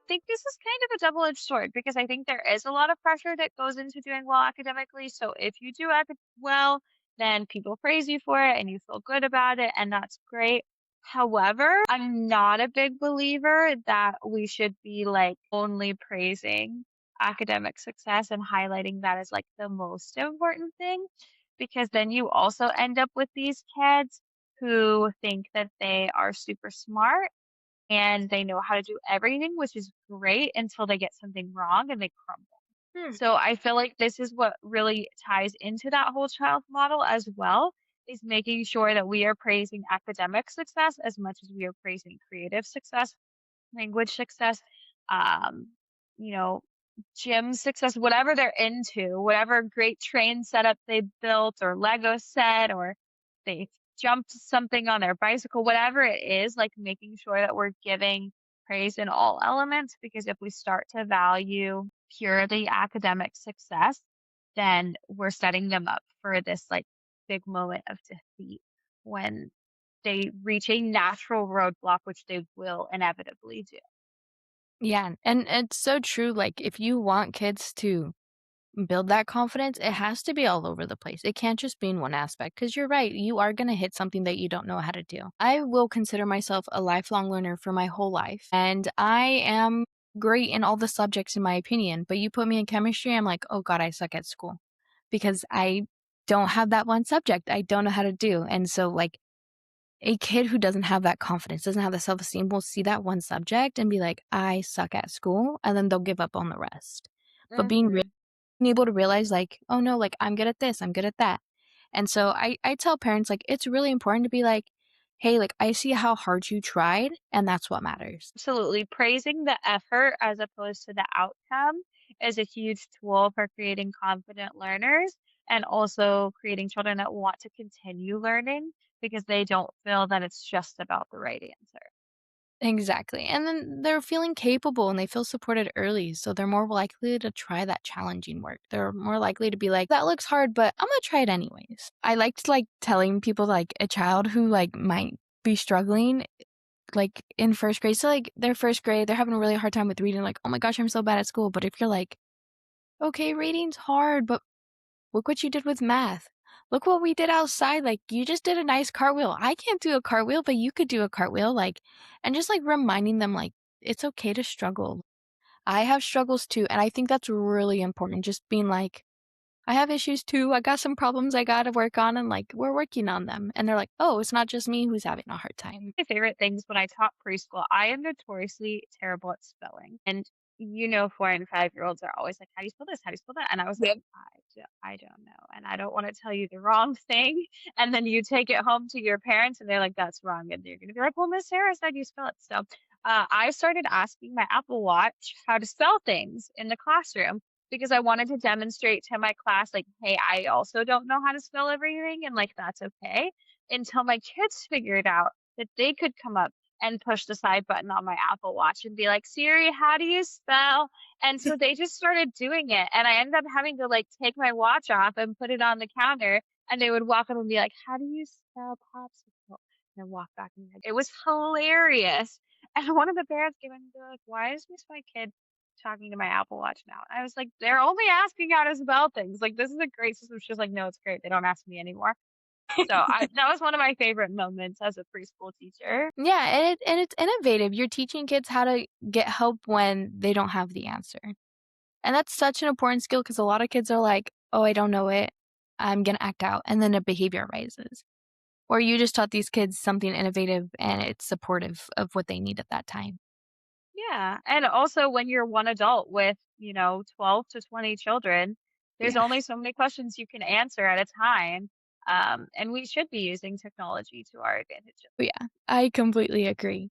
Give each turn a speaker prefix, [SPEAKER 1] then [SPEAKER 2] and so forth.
[SPEAKER 1] think this is kind of a double-edged sword because I think there is a lot of pressure that goes into doing well academically. So if you do well, then people praise you for it and you feel good about it, and that's great. However, I'm not a big believer that we should be like only praising academic success and highlighting that as like the most important thing because then you also end up with these kids who think that they are super smart and they know how to do everything, which is great until they get something wrong and they crumble.
[SPEAKER 2] Hmm.
[SPEAKER 1] So I feel like this is what really ties into that whole child model as well, is making sure that we are praising academic success as much as we are praising creative success, language success, um, you know, gym success, whatever they're into, whatever great train setup they built or Lego set or they jumped something on their bicycle, whatever it is, like making sure that we're giving praise in all elements because if we start to value purely academic success, then we're setting them up for this like big moment of defeat when they reach a natural roadblock, which they will inevitably do.
[SPEAKER 2] Yeah, and it's so true. Like, if you want kids to build that confidence, it has to be all over the place. It can't just be in one aspect. Because you're right, you are going to hit something that you don't know how to do. I will consider myself a lifelong learner for my whole life, and I am great in all the subjects, in my opinion. But you put me in chemistry, I'm like, oh God, I suck at school because I don't have that one subject I don't know how to do. And so, like, a kid who doesn't have that confidence, doesn't have the self-esteem, will see that one subject and be like, "I suck at school," and then they'll give up on the rest. But
[SPEAKER 1] Mhm.
[SPEAKER 2] being able to realize, like, "Oh, no, like, I'm good at this, I'm good at that." And so I tell parents, like, it's really important to be like, "Hey, like, I see how hard you tried, and that's what matters."
[SPEAKER 1] Absolutely. Praising the effort as opposed to the outcome is a huge tool for creating confident learners and also creating children that want to continue learning because they don't feel that it's just about the right answer.
[SPEAKER 2] Exactly, and then they're feeling capable and they feel supported early, so they're more likely to try that challenging work. They're more likely to be like, "That looks hard, but I'm gonna try it anyways." I liked, like, telling people, like, a child who, like, might be struggling, like, in 1st grade, so, like, they're 1st grade, they're having a really hard time with reading, like, "Oh my gosh, I'm so bad at school," but if you're like, "Okay, reading's hard, but look what you did with math. Look what we did outside, like, you just did a nice cartwheel. I can't do a cartwheel, but you could do a cartwheel," like, and just, like, reminding them, like, it's okay to struggle. I have struggles too, and I think that's really important, just being like, "I have issues too, I got some problems I gotta work on, and, like, we're working on them," and they're like, "Oh, it's not just me who's having a hard time."
[SPEAKER 1] My favorite things when I taught preschool, I am notoriously terrible at spelling. And 4 and 5-year-olds are always like, how do you spell this? How do you spell that? And I was like,
[SPEAKER 2] Yep.
[SPEAKER 1] I don't know. And I don't want to tell you the wrong thing. And then you take it home to your parents and they're like, that's wrong. And you're going to be like, well, Miss Sarah said you spell it. So I started asking my Apple Watch how to spell things in the classroom because I wanted to demonstrate to my class, like, hey, I also don't know how to spell everything. And like, that's okay until my kids figured out that they could come up and push the side button on my Apple Watch and be like, Siri, how do you spell? And so they just started doing it. And I ended up having to like take my watch off and put it on the counter. And they would walk up and be like, how do you spell popsicle? And then walk back and it was hilarious. And one of the parents came in and be like, why is this my kid talking to my Apple Watch now? And I was like, they're only asking how to spell things. Like, this is a great system. She was like, no, it's great. They don't ask me anymore. So I that was one of my favorite moments as a preschool teacher.
[SPEAKER 2] Yeah, and it's innovative. You're teaching kids how to get help when they don't have the answer. And that's such an important skill because a lot of kids are like, "Oh, I don't know it. I'm gonna act out," and then a behavior arises. Or you just taught these kids something innovative and it's supportive of what they need at that time.
[SPEAKER 1] Yeah, and also when you're one adult with, 12 to 20 children, there's
[SPEAKER 2] Yeah.
[SPEAKER 1] only so many questions you can answer at a time, and we should be using technology to our advantage.
[SPEAKER 2] But yeah, I completely agree.